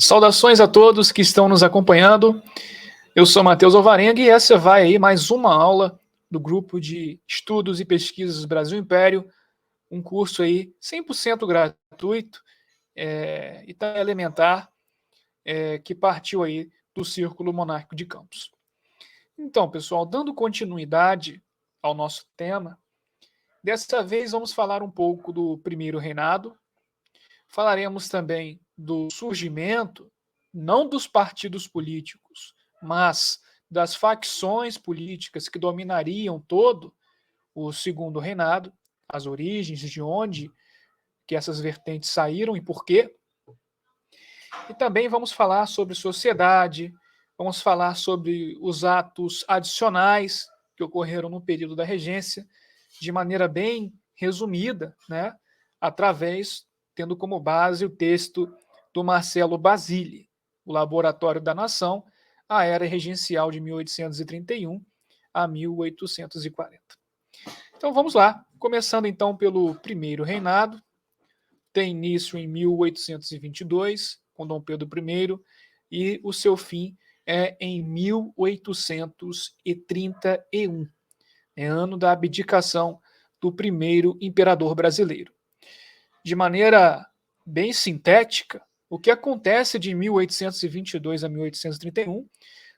Saudações a todos que estão nos acompanhando. Eu sou Matheus Alvarenga e essa vai aí mais uma aula do grupo de Estudos e Pesquisas Brasil Império, um curso aí 100% gratuito e também elementar que partiu aí do Círculo Monárquico de Campos. Então, pessoal, dando continuidade ao nosso tema, dessa vez vamos falar um pouco do primeiro reinado, falaremos também do surgimento, não dos partidos políticos, mas das facções políticas que dominariam todo o segundo reinado, as origens, de onde que essas vertentes saíram e por quê. E também vamos falar sobre sociedade, vamos falar sobre os atos adicionais que ocorreram no período da regência, de maneira bem resumida, né, através, tendo como base o texto do Marcelo Basile, O Laboratório da Nação, a Era Regencial de 1831 a 1840. Então vamos lá, começando então pelo primeiro reinado, tem início em 1822, com Dom Pedro I, e o seu fim é em 1831, ano da abdicação do primeiro imperador brasileiro. De maneira bem sintética, o que acontece de 1822 a 1831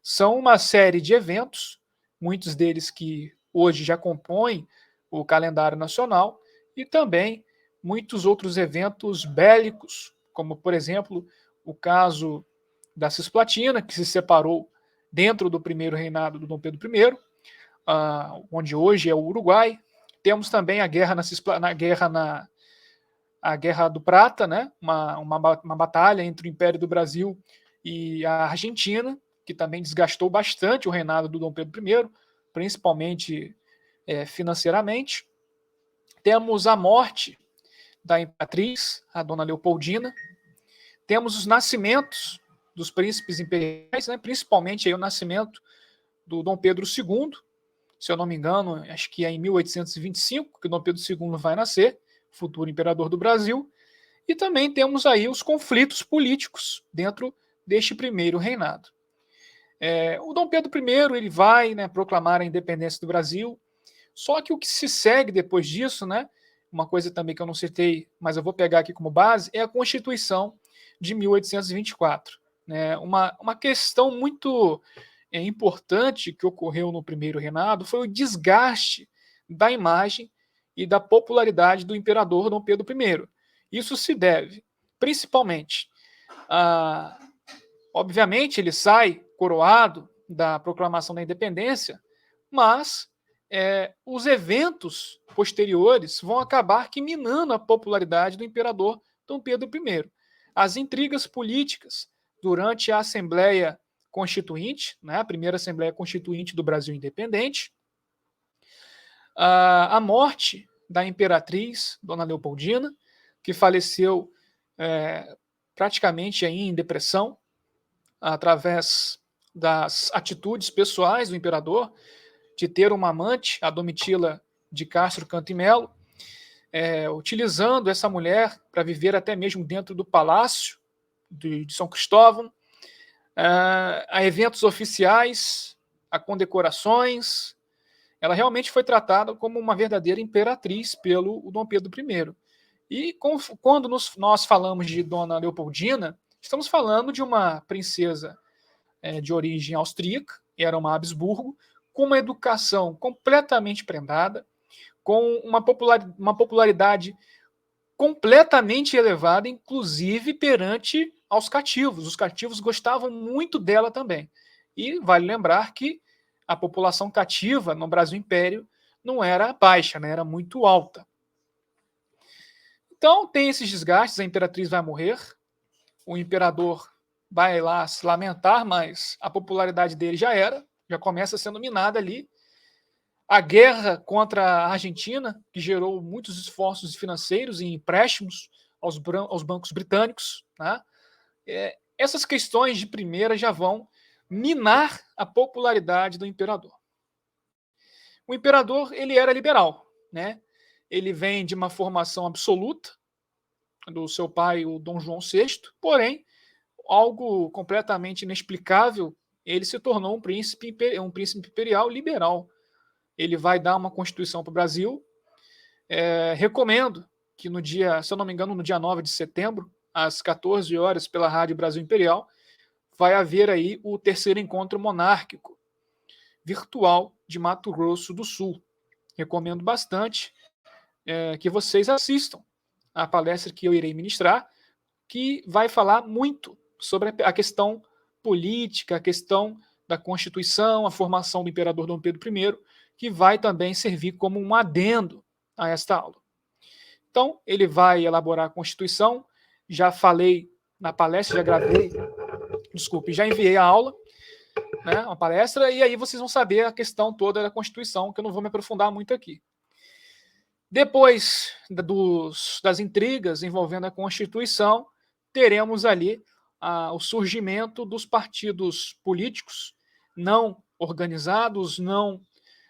são uma série de eventos, muitos deles que hoje já compõem o calendário nacional, e também muitos outros eventos bélicos, como, por exemplo, o caso da Cisplatina, que se separou dentro do primeiro reinado do Dom Pedro I, onde hoje é o Uruguai. Temos também a guerra a Guerra do Prata, né? uma batalha entre o Império do Brasil e a Argentina, que também desgastou bastante o reinado do Dom Pedro I, principalmente financeiramente. Temos a morte da imperatriz, a Dona Leopoldina. Temos os nascimentos dos príncipes imperiais, né? Principalmente aí o nascimento do Dom Pedro II, se eu não me engano, acho que é em 1825 que o Dom Pedro II vai nascer, futuro imperador do Brasil. E também temos aí os conflitos políticos dentro deste primeiro reinado. O Dom Pedro I ele vai, né, proclamar a independência do Brasil, só que o que se segue depois disso, né, uma coisa também que eu não citei, mas eu vou pegar aqui como base, é a Constituição de 1824. Né? Uma questão muito importante que ocorreu no primeiro reinado foi o desgaste da imagem e da popularidade do imperador Dom Pedro I. Isso se deve, principalmente, obviamente, ele sai coroado da proclamação da independência, mas os eventos posteriores vão acabar que minando a popularidade do imperador Dom Pedro I. As intrigas políticas durante a Assembleia Constituinte, né, a primeira Assembleia Constituinte do Brasil independente, a morte da imperatriz Dona Leopoldina, que faleceu praticamente aí em depressão, através das atitudes pessoais do imperador, de ter uma amante, a Domitila de Castro Canto e Melo, utilizando essa mulher para viver até mesmo dentro do palácio de São Cristóvão, a eventos oficiais, a condecorações. Ela realmente foi tratada como uma verdadeira imperatriz pelo Dom Pedro I. E quando nós falamos de Dona Leopoldina, estamos falando de uma princesa de origem austríaca, era uma Habsburgo, com uma educação completamente prendada, com uma popularidade completamente elevada, inclusive perante aos cativos. Os cativos gostavam muito dela também. E vale lembrar que a população cativa no Brasil Império não era baixa, né? Era muito alta. Então tem esses desgastes, a imperatriz vai morrer, o imperador vai lá se lamentar, mas a popularidade dele já começa sendo minada ali. A guerra contra a Argentina, que gerou muitos esforços financeiros e empréstimos aos bancos britânicos, né? Essas questões de primeira já vão minar a popularidade do imperador. O imperador ele era liberal, né? Ele vem de uma formação absoluta do seu pai, o Dom João VI, porém algo completamente inexplicável, ele se tornou um príncipe imperial liberal. Ele vai dar uma constituição para o Brasil. Recomendo que no dia, se eu não me engano, no dia 9 de setembro, às 14 horas, pela Rádio Brasil Imperial, vai haver aí o terceiro encontro monárquico virtual de Mato Grosso do Sul. Recomendo bastante que vocês assistam a palestra que eu irei ministrar, que vai falar muito sobre a questão política, a questão da Constituição, a formação do imperador Dom Pedro I, que vai também servir como um adendo a esta aula. Então, ele vai elaborar a Constituição, já falei na palestra, já gravei, já enviei a aula, né, uma palestra, e aí vocês vão saber a questão toda da Constituição, que eu não vou me aprofundar muito aqui. Depois das intrigas envolvendo a Constituição, teremos ali o surgimento dos partidos políticos não organizados, não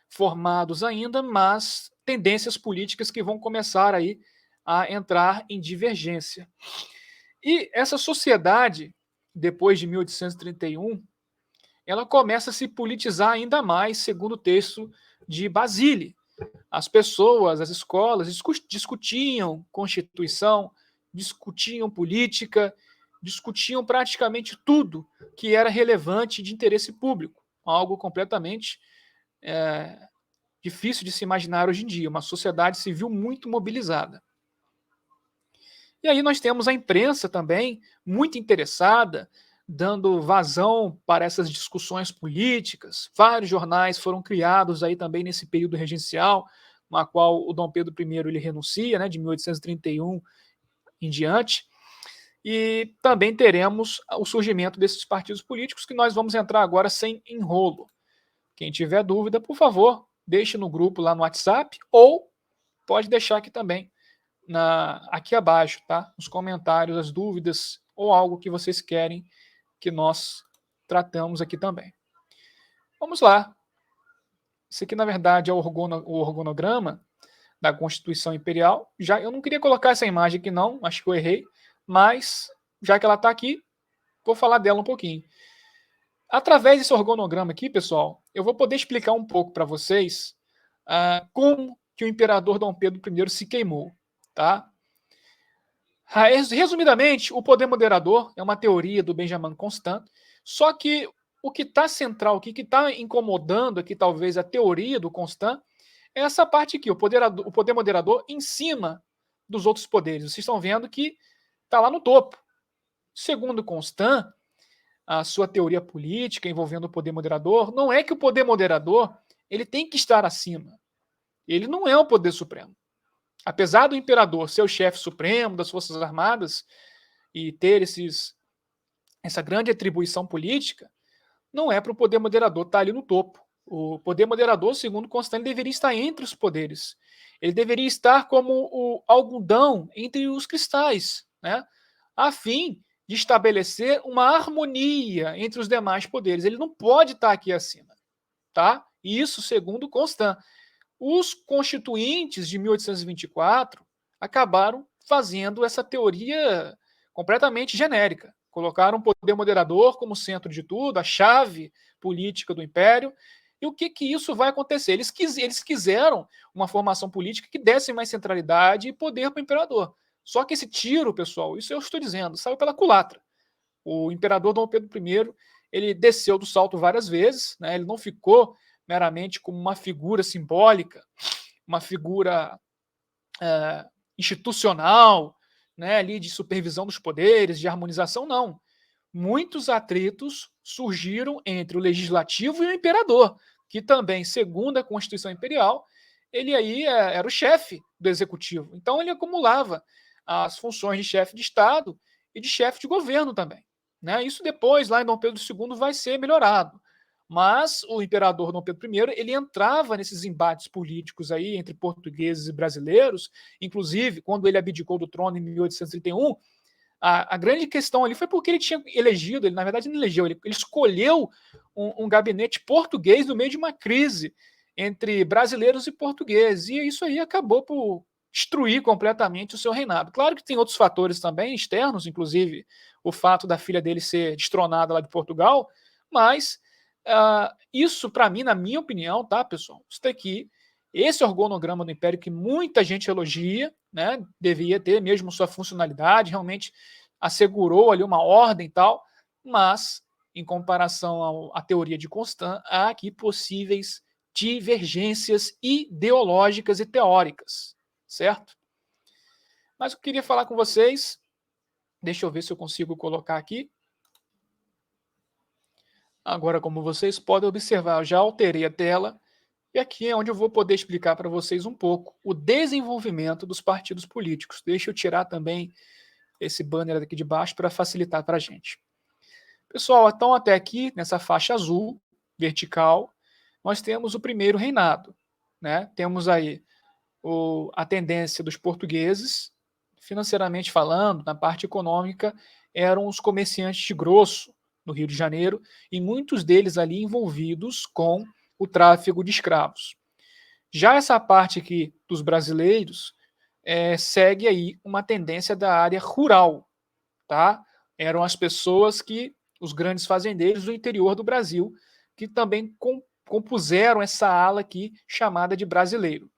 formados ainda, mas tendências políticas que vão começar aí a entrar em divergência. E essa sociedade, depois de 1831, ela começa a se politizar ainda mais, segundo o texto de Basile. As pessoas, as escolas discutiam Constituição, discutiam política, discutiam praticamente tudo que era relevante de interesse público, algo completamente difícil de se imaginar hoje em dia, uma sociedade civil muito mobilizada. E aí nós temos a imprensa também muito interessada, dando vazão para essas discussões políticas. Vários jornais foram criados aí também nesse período regencial, na qual o Dom Pedro I ele renuncia, né, de 1831 em diante. E também teremos o surgimento desses partidos políticos, que nós vamos entrar agora sem enrolo. Quem tiver dúvida, por favor, deixe no grupo lá no WhatsApp, ou pode deixar aqui também, aqui abaixo, tá? Nos comentários, as dúvidas ou algo que vocês querem que nós tratamos aqui também. Vamos lá. Esse aqui, na verdade, é o organograma da Constituição Imperial. Eu não queria colocar essa imagem aqui, não, acho que eu errei, mas, já que ela está aqui, vou falar dela um pouquinho. Através desse organograma aqui, pessoal, eu vou poder explicar um pouco para vocês como que o imperador Dom Pedro I se queimou, tá? Resumidamente, o poder moderador é uma teoria do Benjamin Constant, só que o que está central, o que está incomodando aqui, talvez, a teoria do Constant, é essa parte aqui, o poder moderador em cima dos outros poderes. Vocês estão vendo que está lá no topo. Segundo Constant, a sua teoria política envolvendo o poder moderador, não é que o poder moderador ele tem que estar acima. Ele não é o poder supremo. Apesar do imperador ser o chefe supremo das Forças Armadas e ter essa grande atribuição política, não é para o poder moderador estar ali no topo. O poder moderador, segundo Constant, deveria estar entre os poderes. Ele deveria estar como o algodão entre os cristais, né? A fim de estabelecer uma harmonia entre os demais poderes. Ele não pode estar aqui acima, tá? Isso segundo Constant. Os constituintes de 1824 acabaram fazendo essa teoria completamente genérica. Colocaram o poder moderador como centro de tudo, a chave política do império. E o que isso vai acontecer? Eles quiseram uma formação política que desse mais centralidade e poder para o imperador. Só que esse tiro, pessoal, isso eu estou dizendo, saiu pela culatra. O imperador Dom Pedro I, ele desceu do salto várias vezes, né? Ele não ficou meramente como uma figura simbólica, uma figura institucional, né, ali de supervisão dos poderes, de harmonização, não. Muitos atritos surgiram entre o legislativo e o imperador, que também, segundo a Constituição Imperial, ele aí era o chefe do executivo. Então ele acumulava as funções de chefe de Estado e de chefe de governo também, né? Isso depois, lá em Dom Pedro II, vai ser melhorado. Mas o imperador Dom Pedro I, ele entrava nesses embates políticos aí entre portugueses e brasileiros, inclusive quando ele abdicou do trono em 1831, a grande questão ali foi porque ele tinha elegido, ele na verdade não elegeu, ele escolheu um gabinete português no meio de uma crise entre brasileiros e portugueses, e isso aí acabou por destruir completamente o seu reinado. Claro que tem outros fatores também externos, inclusive o fato da filha dele ser destronada lá de Portugal, mas isso, para mim, na minha opinião, tá, pessoal? Isso daqui, esse organograma do Império que muita gente elogia, né? Devia ter mesmo sua funcionalidade, realmente assegurou ali uma ordem e tal, mas em comparação à teoria de Constant, há aqui possíveis divergências ideológicas e teóricas, certo? Mas eu queria falar com vocês, deixa eu ver se eu consigo colocar aqui. Agora, como vocês podem observar, eu já alterei a tela e aqui é onde eu vou poder explicar para vocês um pouco o desenvolvimento dos partidos políticos. Deixa eu tirar também esse banner aqui de baixo para facilitar para a gente. Pessoal, então até aqui, nessa faixa azul, vertical, nós temos o primeiro reinado. Né? Temos aí a tendência dos portugueses, financeiramente falando, na parte econômica, eram os comerciantes de grosso no Rio de Janeiro, e muitos deles ali envolvidos com o tráfico de escravos. Já essa parte aqui dos brasileiros segue aí uma tendência da área rural, tá? Eram as pessoas os grandes fazendeiros do interior do Brasil, que também compuseram essa ala aqui chamada de brasileiro.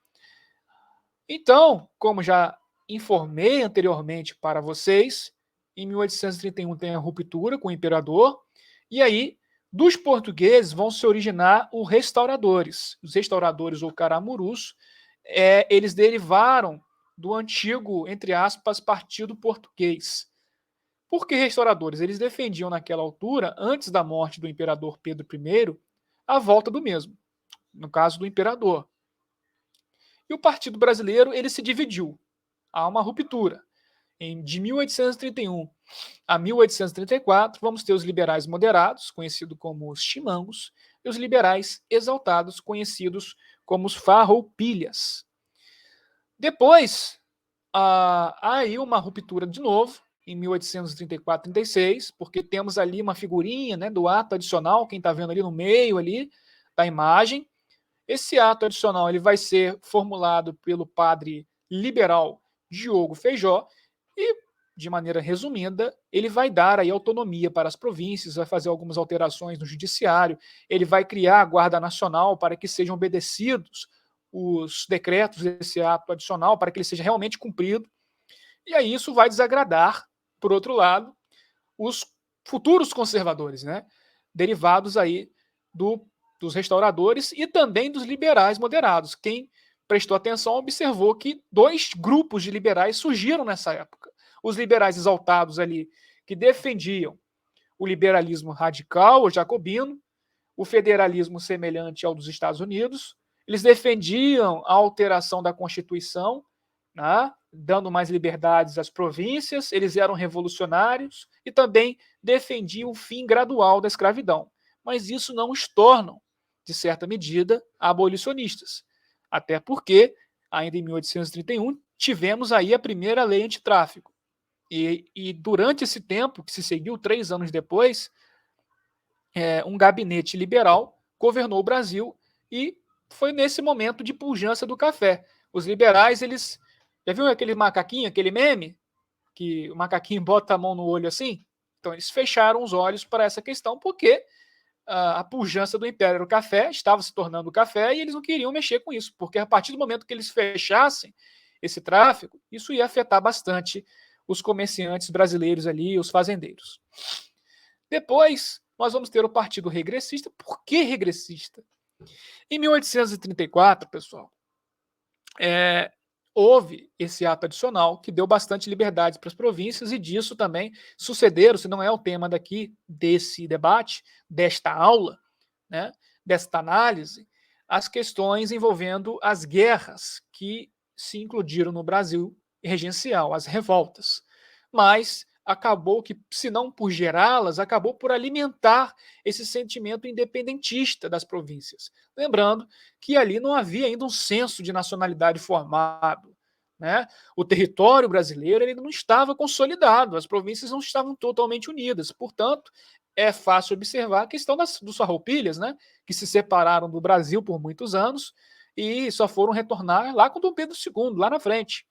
Então, como já informei anteriormente para vocês, em 1831 tem a ruptura com o imperador, e aí dos portugueses vão se originar os restauradores. Os restauradores ou caramurus, eles derivaram do antigo, entre aspas, partido português. Por que restauradores? Eles defendiam naquela altura, antes da morte do imperador Pedro I, a volta do mesmo, no caso do imperador. E o Partido Brasileiro ele se dividiu. Há uma ruptura. De 1831 a 1834, vamos ter os liberais moderados, conhecidos como os chimangos, e os liberais exaltados, conhecidos como os farroupilhas. Depois, há aí uma ruptura de novo, em 1834-36, porque temos ali uma figurinha, né, do ato adicional, quem está vendo ali no meio ali da imagem. Esse ato adicional ele vai ser formulado pelo padre liberal Diogo Feijó e, de maneira resumida, ele vai dar aí autonomia para as províncias, vai fazer algumas alterações no judiciário, ele vai criar a Guarda Nacional para que sejam obedecidos os decretos desse ato adicional, para que ele seja realmente cumprido. E aí isso vai desagradar, por outro lado, os futuros conservadores, né? Derivados aí dos restauradores e também dos liberais moderados. Quem prestou atenção observou que dois grupos de liberais surgiram nessa época. Os liberais exaltados ali, que defendiam o liberalismo radical ou jacobino, o federalismo semelhante ao dos Estados Unidos, eles defendiam a alteração da Constituição, né, dando mais liberdades às províncias, eles eram revolucionários e também defendiam o fim gradual da escravidão. Mas isso não os torna, de certa medida, abolicionistas. Até porque, ainda em 1831, tivemos aí a primeira lei antitráfico. E durante esse tempo, que se seguiu 3 anos depois, um gabinete liberal governou o Brasil e foi nesse momento de pujança do café. Os liberais, eles... Já viu aquele macaquinho, aquele meme? Que o macaquinho bota a mão no olho assim? Então, eles fecharam os olhos para essa questão, porque a pujança do Império era o café, estava se tornando o café, e eles não queriam mexer com isso, porque a partir do momento que eles fechassem esse tráfico, isso ia afetar bastante os comerciantes brasileiros ali, os fazendeiros. Depois, nós vamos ter o Partido Regressista. Por que regressista? Em 1834, pessoal, houve esse ato adicional que deu bastante liberdade para as províncias e disso também sucederam, se não é o tema daqui desse debate, desta aula, né, desta análise, as questões envolvendo as guerras que se incluíram no Brasil regencial, as revoltas. Mas acabou que, se não por gerá-las, acabou por alimentar esse sentimento independentista das províncias. Lembrando que ali não havia ainda um senso de nacionalidade formado, né? O território brasileiro ele não estava consolidado, as províncias não estavam totalmente unidas. Portanto, é fácil observar a questão dos farroupilhas, né? Que se separaram do Brasil por muitos anos e só foram retornar lá com Dom Pedro II, lá na frente.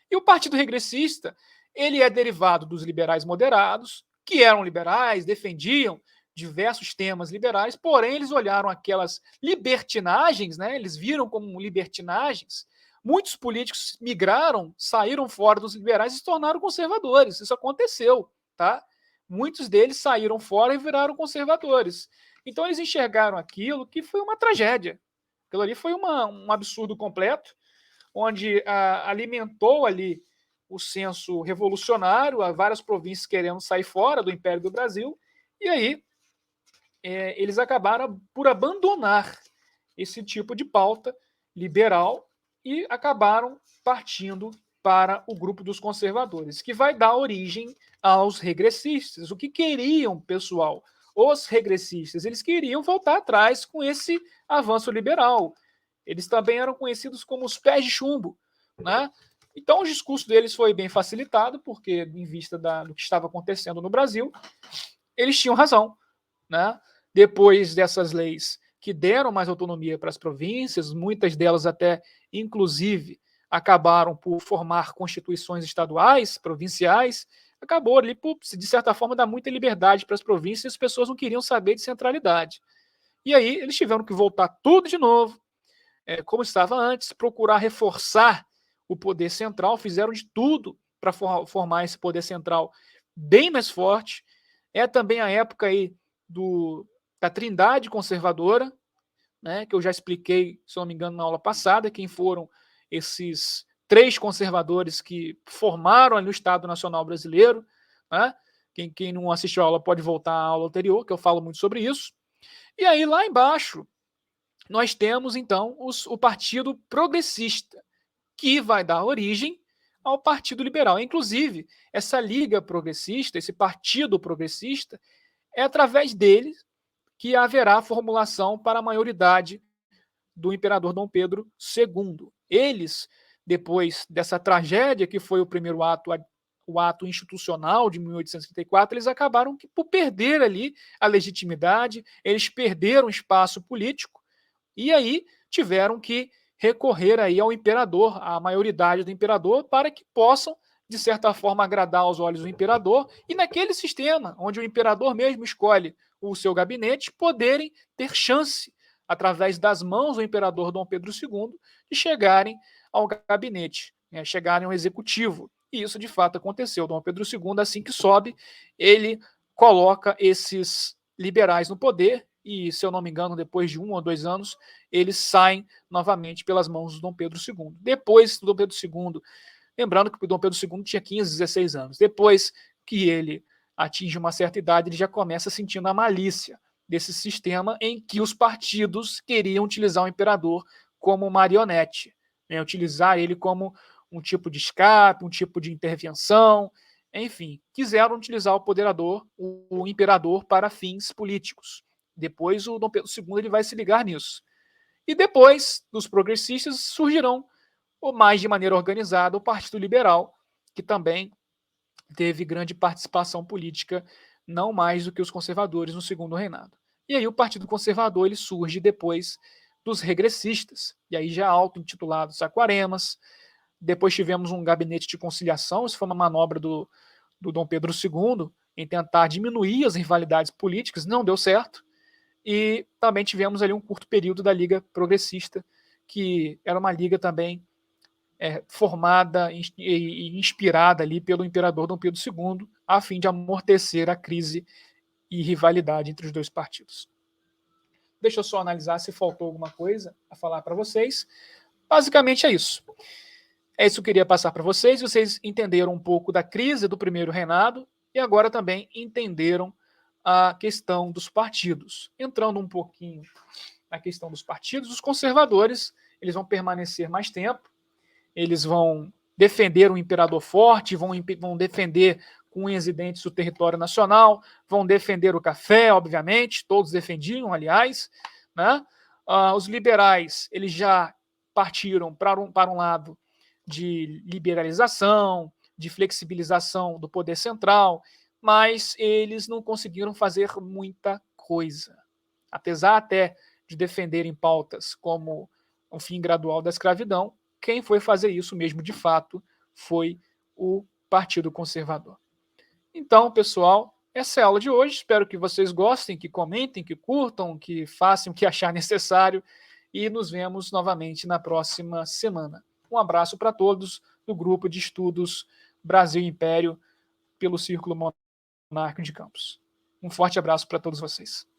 E o Partido Regressista, ele é derivado dos liberais moderados, que eram liberais, defendiam diversos temas liberais, porém eles olharam aquelas libertinagens, né? Eles viram como libertinagens. Muitos políticos migraram, saíram fora dos liberais e se tornaram conservadores. Isso aconteceu, tá? Muitos deles saíram fora e viraram conservadores. Então eles enxergaram aquilo que foi uma tragédia. Aquilo ali foi um absurdo completo, onde alimentou ali o senso revolucionário, há várias províncias querendo sair fora do Império do Brasil, e aí eles acabaram por abandonar esse tipo de pauta liberal e acabaram partindo para o grupo dos conservadores, que vai dar origem aos regressistas. O que queriam, pessoal? Os regressistas, eles queriam voltar atrás com esse avanço liberal. Eles também eram conhecidos como os pés de chumbo, né? Então o discurso deles foi bem facilitado, porque em vista do que estava acontecendo no Brasil, eles tinham razão, né? Depois dessas leis que deram mais autonomia para as províncias, muitas delas até, inclusive, acabaram por formar constituições estaduais, provinciais, acabou ali por, de certa forma, dar muita liberdade para as províncias e as pessoas não queriam saber de centralidade. E aí eles tiveram que voltar tudo de novo, como estava antes, procurar reforçar o poder central, fizeram de tudo para formar esse poder central bem mais forte. É também a época aí da Trindade Conservadora, né, que eu já expliquei, se não me engano, na aula passada, quem foram esses três conservadores que formaram ali o Estado Nacional Brasileiro. Né? Quem não assistiu a aula pode voltar à aula anterior, que eu falo muito sobre isso. E aí, lá embaixo, nós temos, então, o Partido Progressista, que vai dar origem ao Partido Liberal. Inclusive, essa Liga Progressista, esse Partido Progressista, é através dele que haverá a formulação para a maioridade do imperador Dom Pedro II. Eles, depois dessa tragédia que foi o primeiro ato, o ato institucional de 1834, eles acabaram por perder ali a legitimidade, eles perderam espaço político e aí tiveram que recorrer aí ao imperador, à maioridade do imperador, para que possam, de certa forma, agradar aos olhos do imperador e naquele sistema, onde o imperador mesmo escolhe o seu gabinete, poderem ter chance, através das mãos do imperador Dom Pedro II, de chegarem ao gabinete, né, chegarem ao executivo. E isso, de fato, aconteceu. Dom Pedro II, assim que sobe, ele coloca esses liberais no poder e, se eu não me engano, depois de 1 ou 2 anos, eles saem novamente pelas mãos do Dom Pedro II. Depois do Dom Pedro II, lembrando que o Dom Pedro II tinha 15, 16 anos, depois que ele atinge uma certa idade, ele já começa sentindo a malícia desse sistema em que os partidos queriam utilizar o imperador como marionete, né, utilizar ele como um tipo de escape, um tipo de intervenção, enfim, quiseram utilizar o imperador para fins políticos. Depois o Dom Pedro II ele vai se ligar nisso. E depois dos progressistas surgirão, ou mais de maneira organizada, o Partido Liberal, que também teve grande participação política, não mais do que os conservadores no segundo reinado. E aí o Partido Conservador ele surge depois dos regressistas, e aí já auto-intitulados Saquaremas. Depois tivemos um gabinete de conciliação, isso foi uma manobra do Dom Pedro II em tentar diminuir as rivalidades políticas, não deu certo. E também tivemos ali um curto período da Liga Progressista, que era uma liga também formada e inspirada ali pelo imperador Dom Pedro II, a fim de amortecer a crise e rivalidade entre os dois partidos. Deixa eu só analisar se faltou alguma coisa a falar para vocês. Basicamente é isso. É isso que eu queria passar para vocês. Vocês entenderam um pouco da crise do primeiro reinado e agora também entenderam a questão dos partidos. Entrando um pouquinho na questão dos partidos, os conservadores eles vão permanecer mais tempo, eles vão defender um imperador forte, vão defender com unhas e dentes o território nacional, vão defender o café, obviamente, todos defendiam, aliás. Né? Os liberais eles já partiram para um lado de liberalização, de flexibilização do poder central, mas eles não conseguiram fazer muita coisa. Apesar até de defenderem pautas como o fim gradual da escravidão, quem foi fazer isso mesmo de fato foi o Partido Conservador. Então, pessoal, essa é a aula de hoje. Espero que vocês gostem, que comentem, que curtam, que façam o que achar necessário e nos vemos novamente na próxima semana. Um abraço para todos do grupo de estudos Brasil e Império pelo Círculo Monárquico de Campos. Um forte abraço para todos vocês.